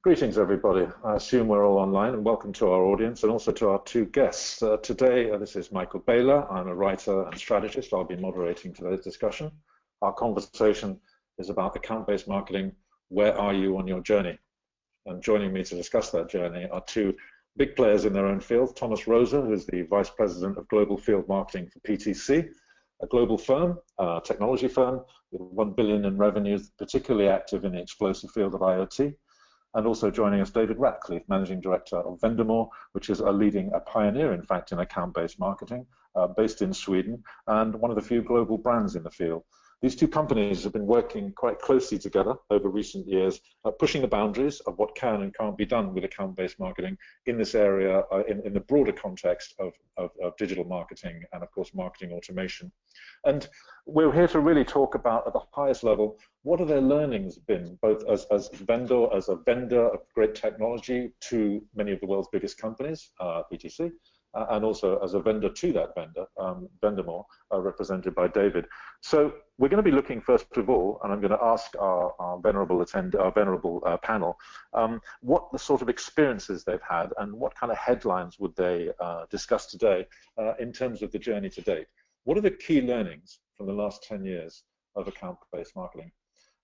Greetings, everybody. I assume we're all online, and welcome to our audience and also to our two guests. Today, this is Michael Bayler. I'm a writer and strategist. I'll be moderating today's discussion. Our conversation is about account-based marketing. Where are you on your journey? And joining me to discuss that journey are two big players in their own field. Thomas Rosa, who is the Vice President of Global Field Marketing for PTC, a global firm, a technology firm with 1 billion in revenues, particularly active in the explosive field of IoT. And also joining us, David Ratcliff, Managing Director of Vendemore, which is a pioneer, in fact, in account-based marketing, based in Sweden, and one of the few global brands in the field. These two companies have been working quite closely together over recent years, pushing the boundaries of what can and can't be done with account-based marketing in this area, in the broader context of digital marketing and, of course, marketing automation. And we're here to really talk about, at the highest level, what have their learnings been, both as a vendor of great technology to many of the world's biggest companies, PTC, and also as a vendor to that vendor, Vendemore, represented by David. So we're going to be looking first of all, and I'm going to ask our venerable panel, what the sort of experiences they've had and what kind of headlines would they discuss today in terms of the journey to date. What are the key learnings from the last 10 years of account-based marketing?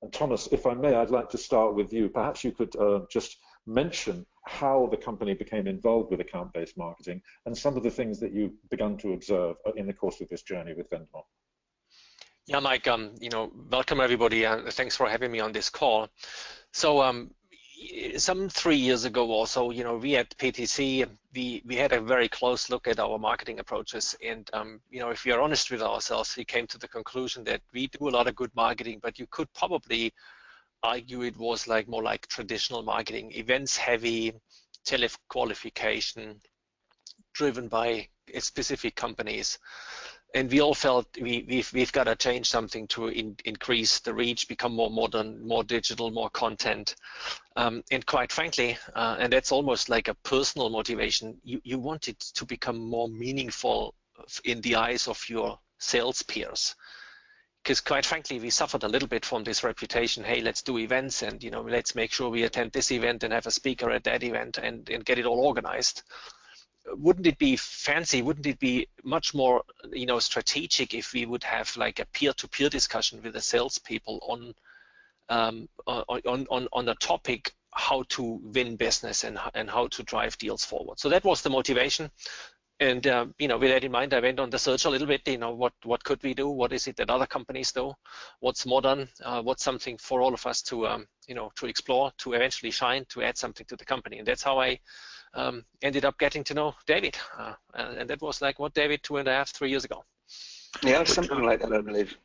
And Thomas, if I may, I'd like to start with you. Perhaps you could just mention how the company became involved with account-based marketing and some of the things that you've begun to observe in the course of this journey with Vendemore. Yeah, Mike, welcome everybody, and thanks for having me on this call. So some 3 years ago or so, we at PTC, we had a very close look at our marketing approaches, and if we are honest with ourselves, we came to the conclusion that we do a lot of good marketing, but you could probably argue it was more like traditional marketing, events heavy, tele-qualification, driven by specific companies. And we all felt we've got to change something to increase the reach, become more modern, more digital, more content. And quite frankly, and that's almost like a personal motivation, you want it to become more meaningful in the eyes of your sales peers. Because quite frankly, we suffered a little bit from this reputation, hey, let's do events and let's make sure we attend this event and have a speaker at that event and get it all organized. Wouldn't it be fancy? Wouldn't it be much more strategic if we would have like a peer-to-peer discussion with the salespeople on the topic how to win business and how to drive deals forward? So that was the motivation. And with that in mind, I went on the search a little bit. What could we do? What is it that other companies do? What's modern? What's something for all of us to to explore, to eventually shine, to add something to the company? And that's how I ended up getting to know David. And that was like what, David, 2.5, 3 years ago. Yeah, something like that, I believe.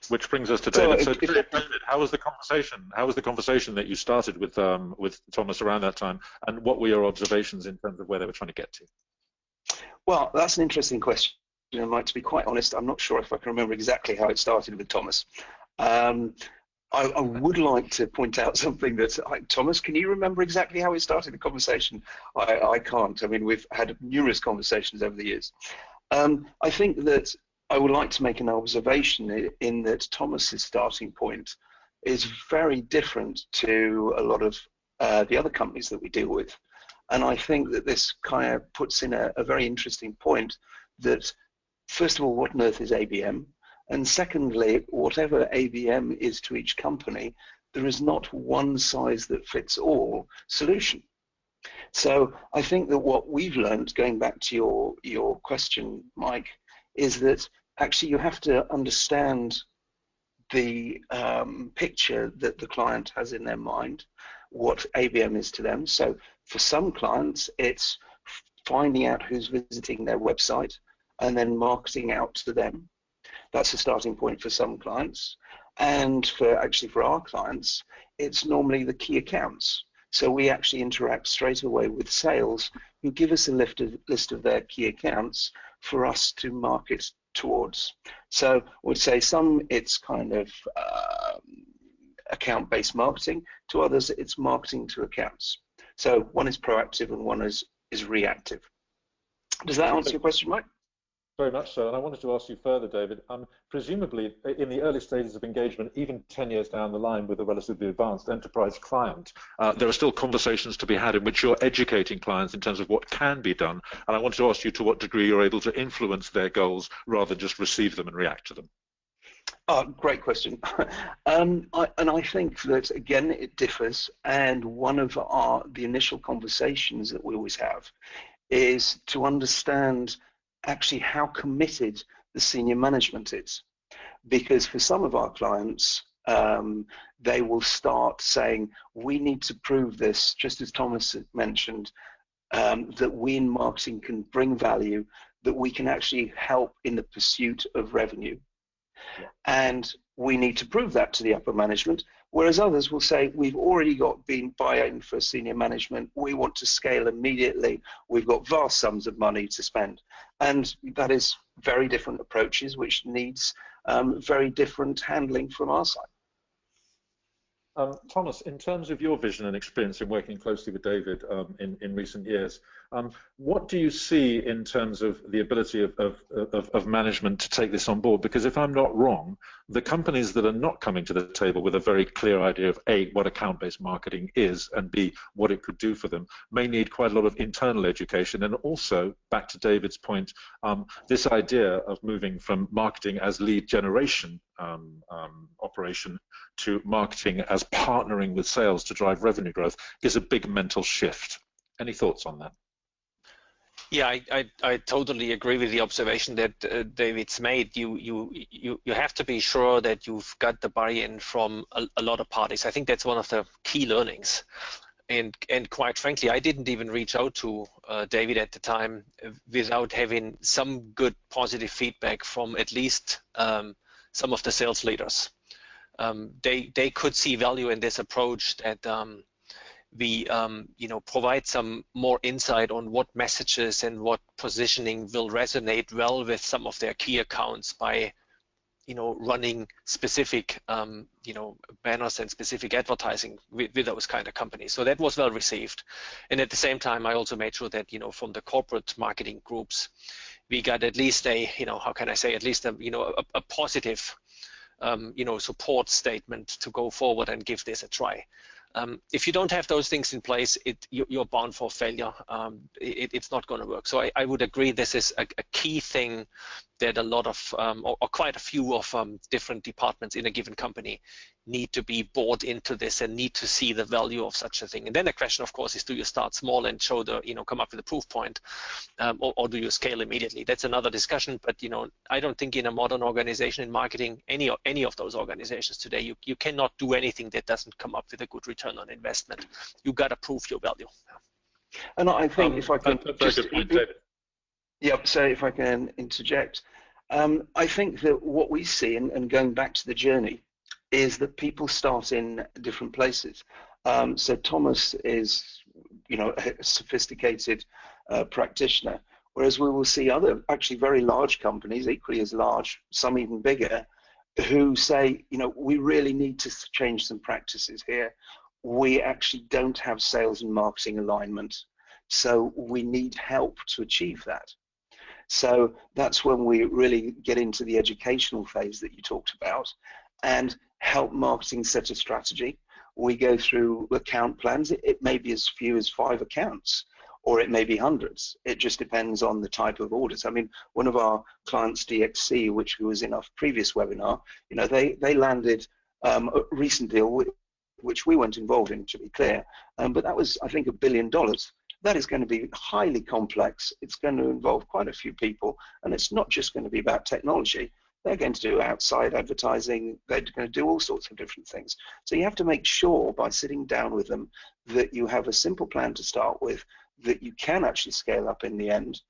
Which brings us to David. So David, how was the conversation? How was the conversation that you started with Thomas around that time? And what were your observations in terms of where they were trying to get to? Well, that's an interesting question. Mike, to be quite honest, I'm not sure if I can remember exactly how it started with Thomas. I would like to point out something that, Thomas, can you remember exactly how it started the conversation? I can't. I mean, we've had numerous conversations over the years. I think that I would like to make an observation in that Thomas's starting point is very different to a lot of the other companies that we deal with. And I think that this kind of puts in a very interesting point that, first of all, what on earth is ABM? And secondly, whatever ABM is to each company, there is not one size that fits all solution. So I think that what we've learned, going back to your question, Mike, is that actually you have to understand the picture that the client has in their mind, what ABM is to them. So for some clients, it's finding out who's visiting their website and then marketing out to them. That's a starting point for some clients. And for our clients, it's normally the key accounts. So we actually interact straight away with sales who give us a list of their key accounts for us to market towards. So I would say some it's kind of account-based marketing, to others it's marketing to accounts. So one is proactive and one is reactive. Does that answer your question, Mike? Very much so, and I wanted to ask you further, David. Presumably, in the early stages of engagement, even 10 years down the line with a relatively advanced enterprise client, there are still conversations to be had in which you're educating clients in terms of what can be done. And I wanted to ask you to what degree you're able to influence their goals rather than just receive them and react to them. Oh, great question. I think that, again, it differs. And one of the initial conversations that we always have is to understand actually how committed the senior management is. Because for some of our clients, they will start saying, we need to prove this, just as Thomas mentioned, that we in marketing can bring value, that we can actually help in the pursuit of revenue. Yeah. And we need to prove that to the upper management, whereas others will say, we've already got buy-in for senior management, we want to scale immediately, we've got vast sums of money to spend. And that is very different approaches, which needs very different handling from our side. Thomas, in terms of your vision and experience in working closely with David in recent years, what do you see in terms of the ability of management to take this on board? Because if I'm not wrong, the companies that are not coming to the table with a very clear idea of A, what account-based marketing is, and B, what it could do for them, may need quite a lot of internal education. And also, back to David's point, this idea of moving from marketing as lead generation operation to marketing as partnering with sales to drive revenue growth is a big mental shift. Any thoughts on that? Yeah, I totally agree with the observation that David's made. You have to be sure that you've got the buy-in from a lot of parties. I think that's one of the key learnings. And quite frankly, I didn't even reach out to David at the time without having some good positive feedback from at least some of the sales leaders. They could see value in this approach that we provide some more insight on what messages and what positioning will resonate well with some of their key accounts by running specific banners and specific advertising with those kind of companies. So that was well received. And at the same time, I also made sure that from the corporate marketing groups, we got at least a positive support statement to go forward and give this a try. If you don't have those things in place, you're bound for failure. It's not going to work. So I would agree this is a key thing that a lot of, or quite a few of different departments in a given company need to be bought into this and need to see the value of such a thing. And then the question, of course, is do you start small and show come up with a proof point, or do you scale immediately? That's another discussion. But I don't think in a modern organization in marketing, any of those organizations today, you cannot do anything that doesn't come up with a good return on investment. You got to prove your value. And I think if I can just so if I can interject, I think that what we see, and going back to the journey, is that people start in different places. So Thomas is, a sophisticated practitioner, whereas we will see other actually very large companies, equally as large, some even bigger, who say, we really need to change some practices here. We actually don't have sales and marketing alignment, so we need help to achieve that. So that's when we really get into the educational phase that you talked about and help marketing set a strategy. We go through account plans. It may be as few as 5 accounts, or it may be hundreds. It just depends on the type of orders. I mean, one of our clients, DXC, which was in our previous webinar, they landed a recent deal which we weren't involved in, to be clear, but that was, I think, $1 billion. That is going to be highly complex. It's going to involve quite a few people, and it's not just going to be about technology. They're going to do outside advertising. They're going to do all sorts of different things. So you have to make sure by sitting down with them that you have a simple plan to start with, that you can actually scale up in the end,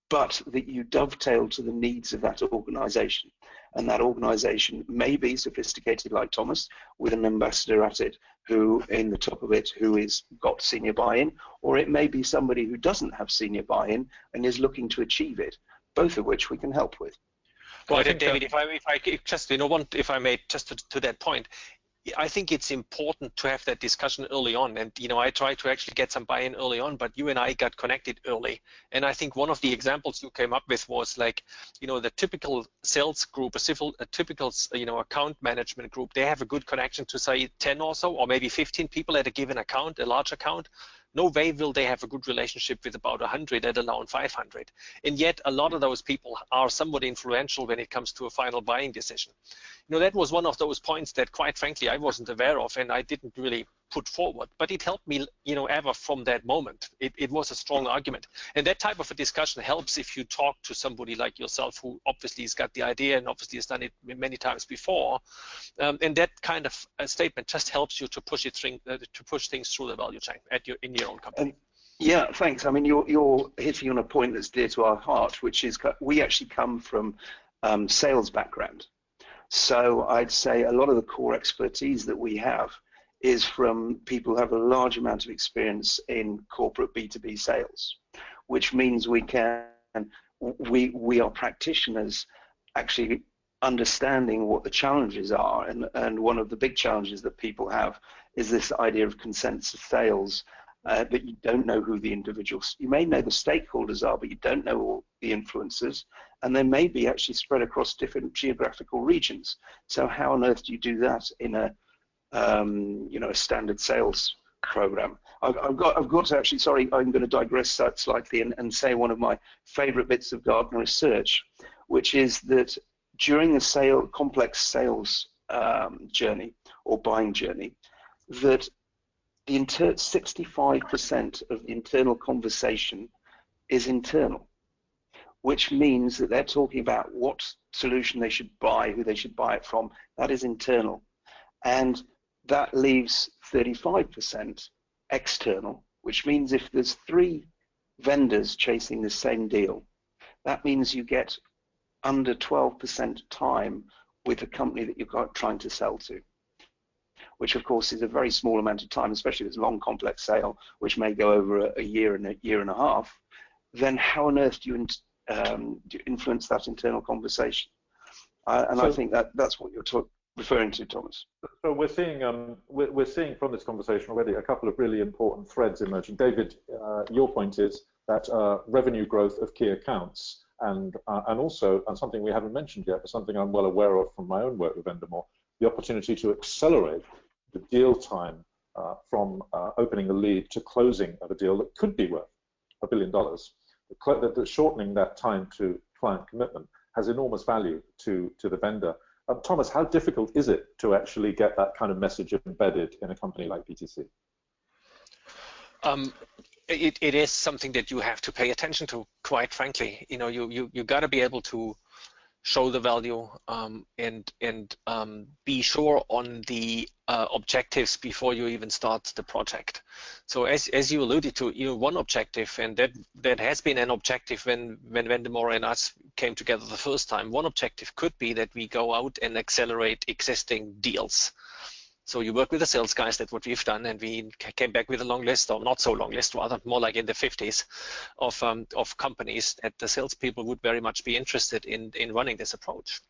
but that you dovetail to the needs of that organization. And that organization may be sophisticated like Thomas, with an ambassador at it, who in the top of it, who is got senior buy-in, or it may be somebody who doesn't have senior buy-in and is looking to achieve it, both of which we can help with. Well, I think, David, if I may, just to that point, I think it's important to have that discussion early on. And, I tried to actually get some buy-in early on, but you and I got connected early. And I think one of the examples you came up with was like, the typical sales group, a typical, account management group, they have a good connection to say 10 or so, or maybe 15 people at a given account, a large account. No way will they have a good relationship with about 100 at around 500. And yet a lot of those people are somewhat influential when it comes to a final buying decision. That was one of those points that, quite frankly, I wasn't aware of and I didn't really put forward, but it helped me, ever from that moment. It was a strong argument. And that type of a discussion helps if you talk to somebody like yourself, who obviously has got the idea and obviously has done it many times before. And that kind of a statement just helps you to push things through the value chain in your own company. Yeah, thanks. I mean, you're hitting on a point that's dear to our heart, which is we actually come from sales background. So I'd say a lot of the core expertise that we have is from people who have a large amount of experience in corporate B2B sales, which means we are practitioners actually understanding what the challenges are. And one of the big challenges that people have is this idea of consensus sales, that you don't know who the individuals, you may know the stakeholders are, but you don't know all the influencers, and they may be actually spread across different geographical regions. So how on earth do you do that in a a standard sales program? I've got to actually, sorry, I'm going to digress slightly and say one of my favorite bits of Gartner research, which is that during a complex sales journey or buying journey, that the 65% of the internal conversation is internal, which means that they're talking about what solution they should buy, who they should buy it from. That is internal. And that leaves 35% external, which means if there's 3 vendors chasing the same deal, that means you get under 12% time with the company that you're trying to sell to, which of course is a very small amount of time, especially if it's a long, complex sale, which may go over a year and a half. Then how on earth do you influence that internal conversation? And so, I think that's what you're referring to, Thomas. So we're seeing from this conversation already a couple of really important threads emerging. David, your point is that revenue growth of key accounts, and also something we haven't mentioned yet, but something I'm well aware of from my own work with Vendemore, the opportunity to accelerate the deal time from opening a lead to closing of a deal that could be worth $1 billion. The shortening that time to client commitment has enormous value to the vendor. Thomas, how difficult is it to actually get that kind of message embedded in a company like PTC? It is something that you have to pay attention to, quite frankly. You got to be able to show the value and be sure on the objectives before you even start the project. So as you alluded to, one objective, and that has been an objective when Vendemore and us came together the first time. One objective could be that we go out and accelerate existing deals. So you work with the sales guys, that's what we've done, and we came back with a long list, or not so long list, rather more like in the 50s of companies that the salespeople would very much be interested in running this approach.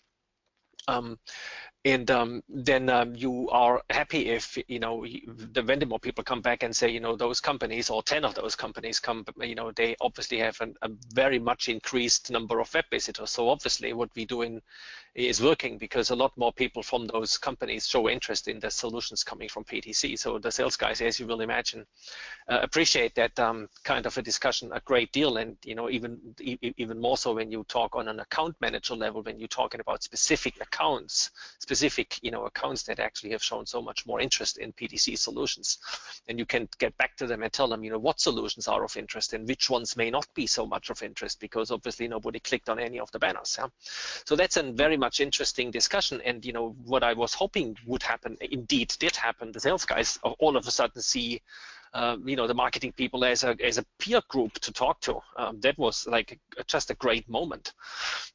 And then you are happy if the Vendemore people come back and say those companies, or 10 of those companies come, they obviously have a very much increased number of web visitors. So obviously what we're doing is working, because a lot more people from those companies show interest in the solutions coming from PTC. So the sales guys, as you will imagine, appreciate that kind of a discussion a great deal, and even more so when you talk on an account manager level, when you're talking about specific accounts that actually have shown so much more interest in PTC solutions. And you can get back to them and tell them, what solutions are of interest and which ones may not be so much of interest, because obviously nobody clicked on any of the banners. Yeah? So that's a very much interesting discussion. And, what I was hoping would happen, indeed did happen. The sales guys all of a sudden see the marketing people as a peer group to talk to. That was like just a great moment.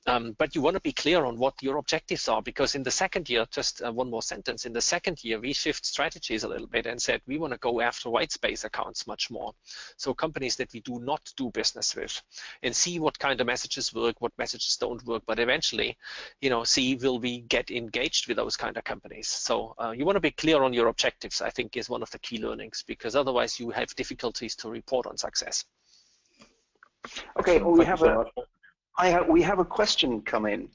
But you want to be clear on what your objectives are, because in the second year, just one more sentence, in the second year, we shift strategies a little bit and said we want to go after white space accounts much more. So companies that we do not do business with, and see what kind of messages work, what messages don't work, but eventually, see will we get engaged with those kind of companies. So you want to be clear on your objectives, I think, is one of the key learnings, because otherwise you have difficulties to report on success. Okay, well, we have a question come in,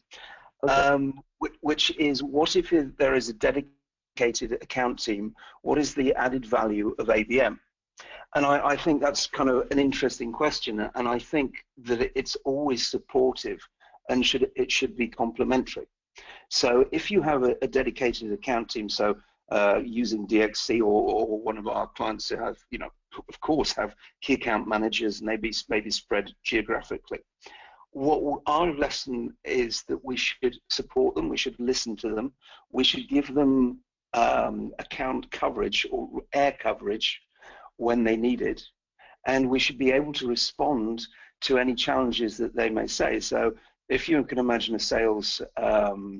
okay. Which is, what if there is a dedicated account team? What is the added value of ABM? And I think that's kind of an interesting question, and I think that it's always supportive and it should be complementary. So if you have a dedicated account team, so using DXC or one of our clients who have, of course, have key account managers, maybe spread geographically. What our lesson is that we should support them, we should listen to them, we should give them account coverage or air coverage when they need it, and we should be able to respond to any challenges that they may say. So if you can imagine a sales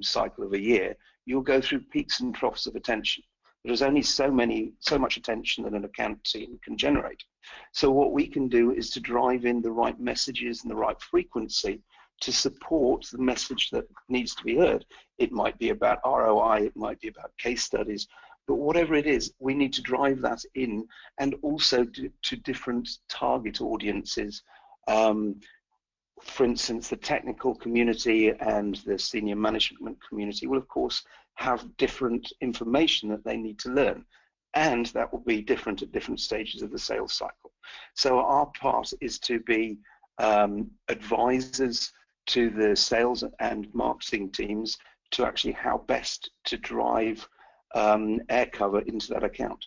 cycle of a year, you'll go through peaks and troughs of attention. There's only so much attention that an account team can generate. So what we can do is to drive in the right messages and the right frequency to support the message that needs to be heard. It might be about ROI, it might be about case studies, but whatever it is, we need to drive that in, and also to different target audiences. For instance, the technical community and the senior management community will, of course, have different information that they need to learn, and that will be different at different stages of the sales cycle. So our part is to be advisors to the sales and marketing teams to actually how best to drive air cover into that account.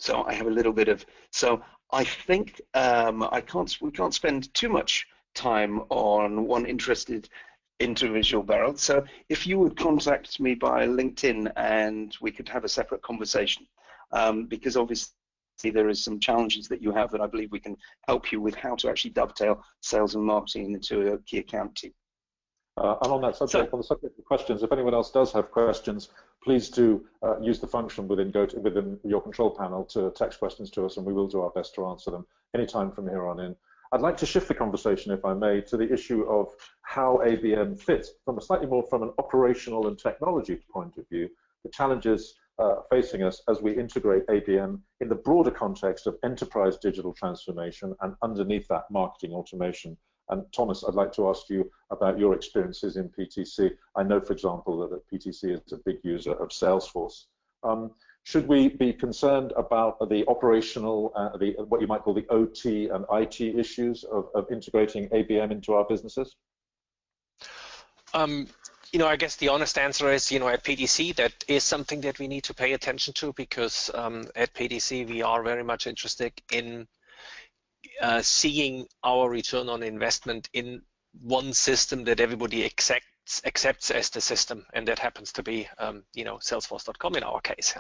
So I have a little bit of, so I think we can't spend too much time on one interested individual barrel. So if you would contact me by LinkedIn and we could have a separate conversation, because obviously there is some challenges that you have that I believe we can help you with how to actually dovetail sales and marketing into a key account team. And on that subject, on the subject of questions, if anyone else does have questions, please do use the function within your control panel to text questions to us, and we will do our best to answer them anytime from here on in. I'd like to shift the conversation, if I may, to the issue of how ABM fits from an operational and technology point of view, the challenges facing us as we integrate ABM in the broader context of enterprise digital transformation, and underneath that, marketing automation. And Thomas, I'd like to ask you about your experiences in PTC. I know, for example, that PTC is a big user of Salesforce. Should we be concerned about the operational, what you might call the OT and IT issues of integrating ABM into our businesses? I guess the honest answer is, at PTC, that is something that we need to pay attention to, because at PTC we are very much interested in seeing our return on investment in one system that everybody accepts as the system, and that happens to be, Salesforce.com in our case.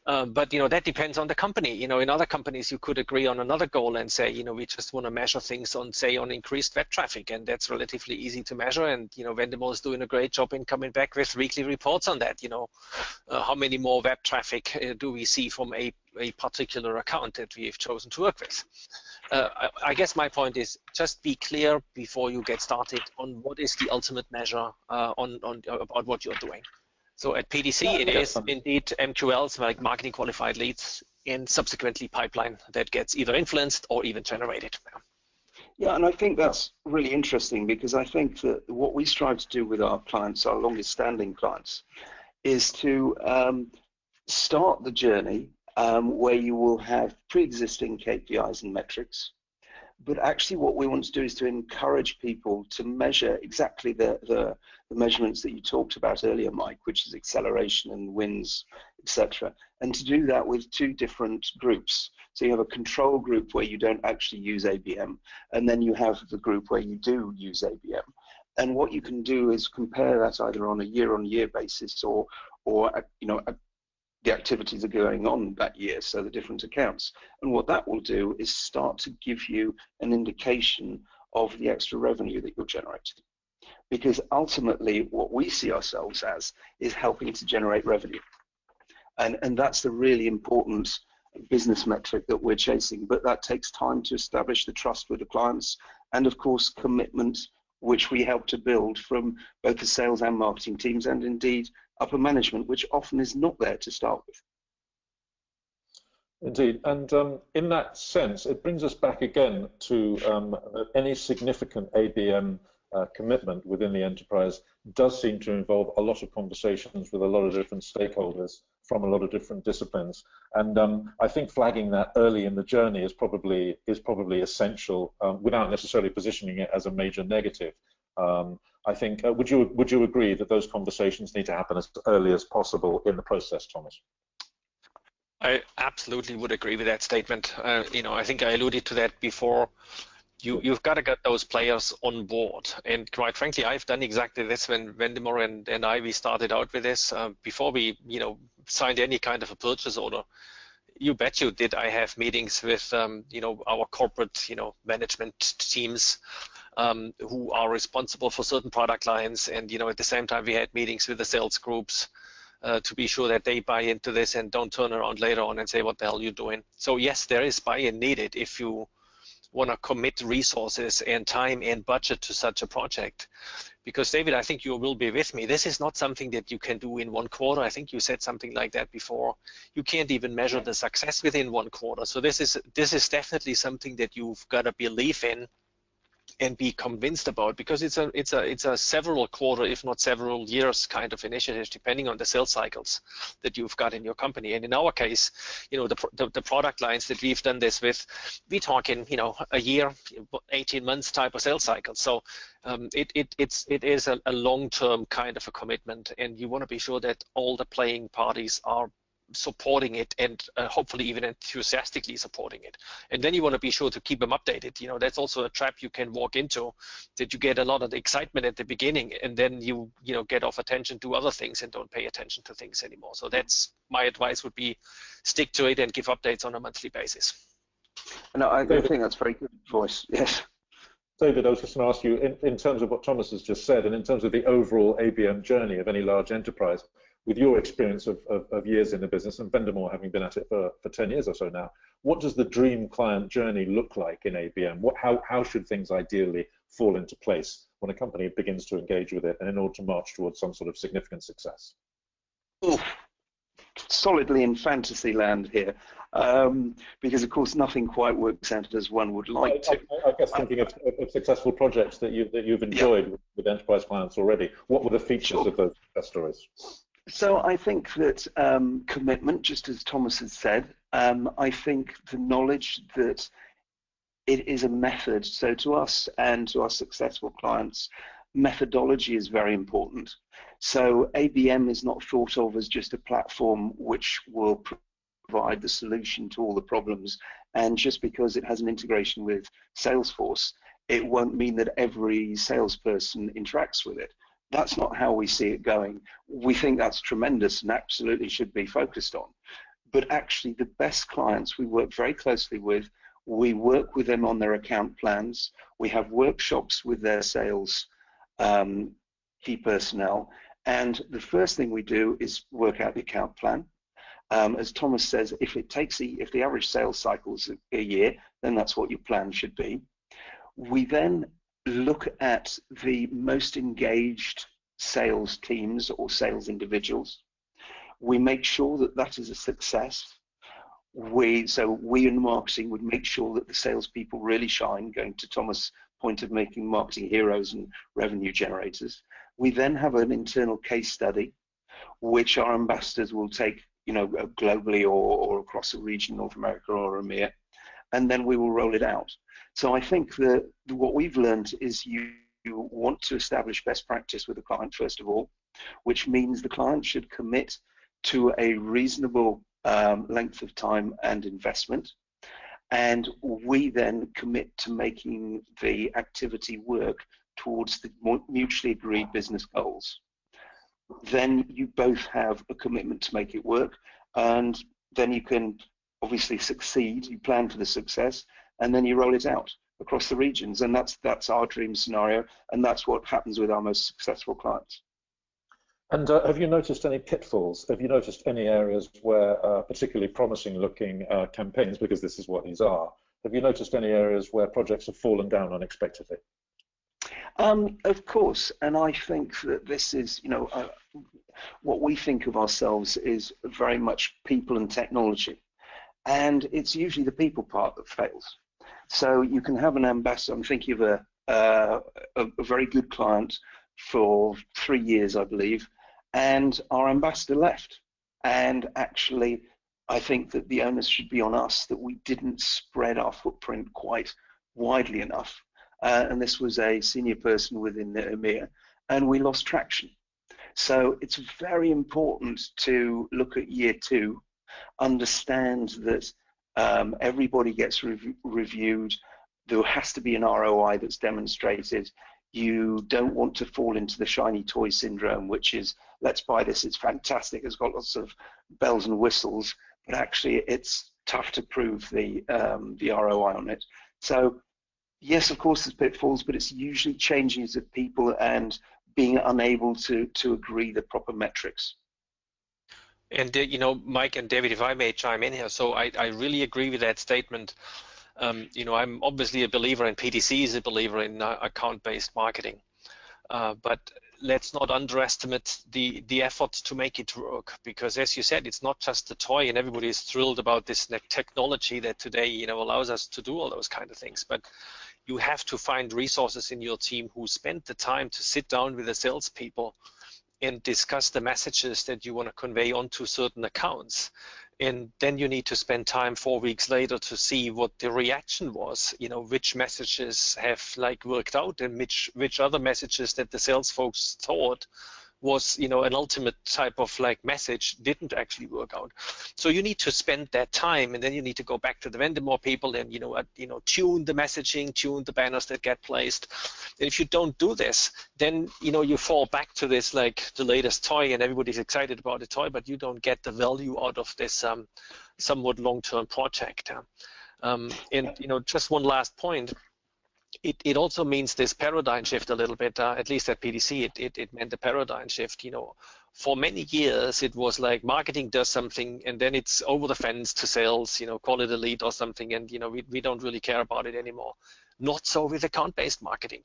But that depends on the company. In other companies you could agree on another goal and say, we just want to measure things on increased web traffic, and that's relatively easy to measure. And Vendemore is doing a great job in coming back with weekly reports on that. How many more web traffic do we see from a particular account that we have chosen to work with? I guess my point is, just be clear before you get started on what is the ultimate measure about what you're doing. So at PTC, it is indeed MQLs, like marketing qualified leads, and subsequently pipeline that gets either influenced or even generated. Yeah, and I think that's really interesting, because I think that what we strive to do with our clients, our longest standing clients, is to start the journey where you will have pre-existing KPIs and metrics. But actually what we want to do is to encourage people to measure exactly the measurements that you talked about earlier, Mike, which is acceleration and wins, etc. And to do that with two different groups. So you have a control group where you don't actually use ABM, and then you have the group where you do use ABM. And what you can do is compare that either on a year-on-year basis or or the activities are going on that year, so the different accounts. And what that will do is start to give you an indication of the extra revenue that you're generating. Because ultimately, what we see ourselves as is helping to generate revenue. And that's the really important business metric that we're chasing. But that takes time to establish the trust with the clients and, of course, commitment, which we help to build from both the sales and marketing teams and indeed upper management, which often is not there to start with. Indeed, and in that sense, it brings us back again to any significant ABM commitment within the enterprise does seem to involve a lot of conversations with a lot of different stakeholders from a lot of different disciplines, and I think flagging that early in the journey is probably essential without necessarily positioning it as a major negative. I think would you agree that those conversations need to happen as early as possible in the process, Thomas? I absolutely would agree with that statement. I think I alluded to that before. You've got to get those players on board, and quite frankly, I've done exactly this when Vendemore and we started out with this. Before we, signed any kind of a purchase order, you bet you did. I have meetings with, our corporate, management teams who are responsible for certain product lines, and at the same time we had meetings with the sales groups to be sure that they buy into this and don't turn around later on and say, what the hell are you doing? So yes, there is buy-in needed if you want to commit resources and time and budget to such a project. Because David, I think you will be with me. This is not something that you can do in one quarter. I think you said something like that before. You can't even measure the success within one quarter. So this is definitely something that you've got to believe in and be convinced about, because it's a several quarter, if not several years kind of initiative, depending on the sales cycles that you've got in your company. And in our case, the product lines that we've done this with, we talk in a year, 18 months type of sales cycle. So it is a long-term kind of a commitment, and you want to be sure that all the playing parties are supporting it and hopefully even enthusiastically supporting it. And then you want to be sure to keep them updated. That's also a trap you can walk into, that you get a lot of the excitement at the beginning and then you get off attention to other things and don't pay attention to things anymore. So that's my advice, would be stick to it and give updates on a monthly basis. No, I think that's very good advice. Yes. David, I was just going to ask you, in terms of what Thomas has just said, and in terms of the overall ABM journey of any large enterprise, with your experience of years in the business, and Vendemore having been at it for 10 years or so now, what does the dream client journey look like in ABM? How should things ideally fall into place when a company begins to engage with it and in order to march towards some sort of significant success? Ooh, solidly in fantasy land here, because of course nothing quite works out as one would like to. I guess thinking of successful projects that you've enjoyed with enterprise clients already, what were the features of those success stories? So I think that commitment, just as Thomas has said, I think the knowledge that it is a method. So to us and to our successful clients, methodology is very important. So ABM is not thought of as just a platform which will provide the solution to all the problems. And just because it has an integration with Salesforce, it won't mean that every salesperson interacts with it. That's not how we see it going. We think that's tremendous and absolutely should be focused on. But actually, the best clients we work very closely with, we work with them on their account plans. We have workshops with their sales key personnel. And the first thing we do is work out the account plan. As Thomas says, if the average sales cycle is a year, then that's what your plan should be. We then look at the most engaged sales teams or sales individuals. We make sure that that is a success. So we in marketing would make sure that the salespeople really shine, going to Thomas' point of making marketing heroes and revenue generators. We then have an internal case study, which our ambassadors will take, globally or across a region, North America or EMEA, and then we will roll it out. So I think that what we've learned is you want to establish best practice with the client first of all, which means the client should commit to a reasonable length of time and investment, and we then commit to making the activity work towards the mutually agreed business goals. then you both have a commitment to make it work, and then you can obviously succeed. You plan for the success, and then you roll it out across the regions, and that's our dream scenario, and that's what happens with our most successful clients. And have you noticed any pitfalls? Have you noticed any areas where particularly promising looking campaigns, because this is what these are, have you noticed any areas where projects have fallen down unexpectedly? Of course, and I think that this is, what we think of ourselves is very much people and technology, and it's usually the people part that fails. So you can have an ambassador. I'm thinking of a very good client for 3 years, I believe, and our ambassador left. And actually, I think that the onus should be on us that we didn't spread our footprint quite widely enough. And this was a senior person within the EMEA, and we lost traction. So it's very important to look at year 2, understand that everybody gets reviewed. There has to be an ROI that's demonstrated. You don't want to fall into the shiny toy syndrome, which is, let's buy this, it's fantastic, it's got lots of bells and whistles, but actually it's tough to prove the ROI on it. So yes, of course there's pitfalls, but it's usually changes of people and being unable to agree the proper metrics. And Mike and David, if I may chime in here, so I really agree with that statement. I'm obviously a believer, and PTC is a believer in account-based marketing, but let's not underestimate the efforts to make it work, because as you said, it's not just a toy, and everybody is thrilled about this technology that today allows us to do all those kind of things, but you have to find resources in your team who spend the time to sit down with the salespeople and discuss the messages that you want to convey onto certain accounts. And then you need to spend time 4 weeks later to see what the reaction was, which messages have worked out, and which other messages that the sales folks thought was an ultimate type of message didn't actually work out. So you need to spend that time, and then you need to go back to the Vendemore people and tune the messaging, tune the banners that get placed. And if you don't do this, then you fall back to this the latest toy, and everybody's excited about the toy, but you don't get the value out of this somewhat long-term project. And just one last point. It also means this paradigm shift a little bit, at least at PTC, it meant a paradigm shift. For many years, it was like marketing does something and then it's over the fence to sales, call it a lead or something, and we don't really care about it anymore. Not so with account-based marketing,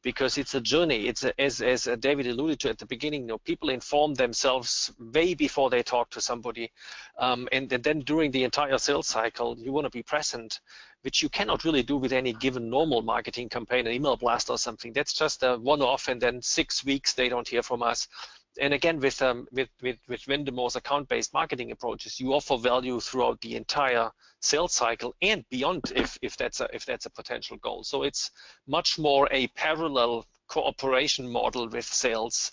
because it's a journey. It's as David alluded to at the beginning. People inform themselves way before they talk to somebody, and then during the entire sales cycle, you want to be present, which you cannot really do with any given normal marketing campaign, an email blast or something. That's just a one-off, and then 6 weeks they don't hear from us. And again, with Vendemore's account-based marketing approaches, you offer value throughout the entire sales cycle and beyond, if that's a potential goal. So it's much more a parallel cooperation model with sales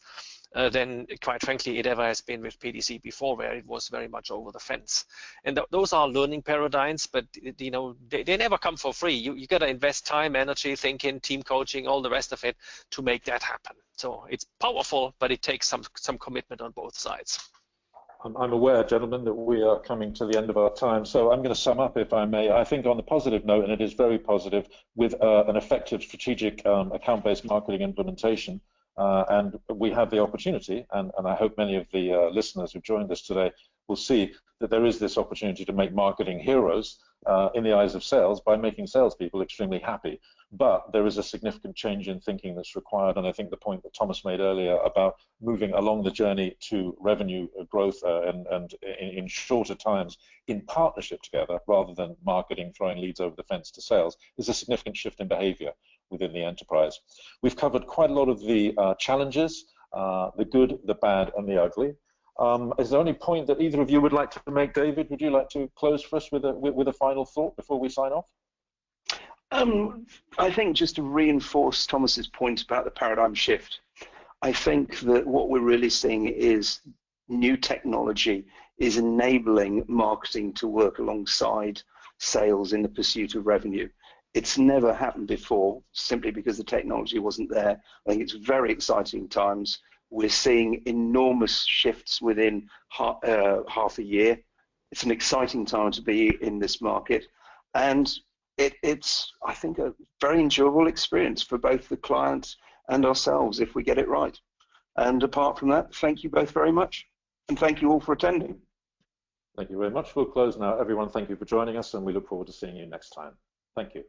than, quite frankly, it ever has been with PTC before, where it was very much over the fence. And those are learning paradigms, but they never come for free. You got to invest time, energy, thinking, team coaching, all the rest of it to make that happen. So it's powerful, but it takes some commitment on both sides. I'm aware, gentlemen, that we are coming to the end of our time, so I'm going to sum up, if I may. I think on the positive note, and it is very positive, with an effective strategic account-based marketing implementation, and we have the opportunity, and I hope many of the listeners who've joined us today will see that there is this opportunity to make marketing heroes in the eyes of sales by making salespeople extremely happy. But there is a significant change in thinking that's required, and I think the point that Thomas made earlier about moving along the journey to revenue growth and in shorter times in partnership together, rather than marketing throwing leads over the fence to sales, is a significant shift in behavior within the enterprise. We've covered quite a lot of the challenges, the good, the bad, and the ugly. Is there any point that either of you would like to make? David, would you like to close for us with a final thought before we sign off? I think just to reinforce Thomas's point about the paradigm shift, I think that what we're really seeing is new technology is enabling marketing to work alongside sales in the pursuit of revenue. It's never happened before, simply because the technology wasn't there. I think it's very exciting times. We're seeing enormous shifts within half a year. It's an exciting time to be in this market, and it's, I think, a very enjoyable experience for both the clients and ourselves if we get it right. And apart from that, thank you both very much, and thank you all for attending. Thank you very much. We'll close now. Everyone, thank you for joining us, and we look forward to seeing you next time. Thank you.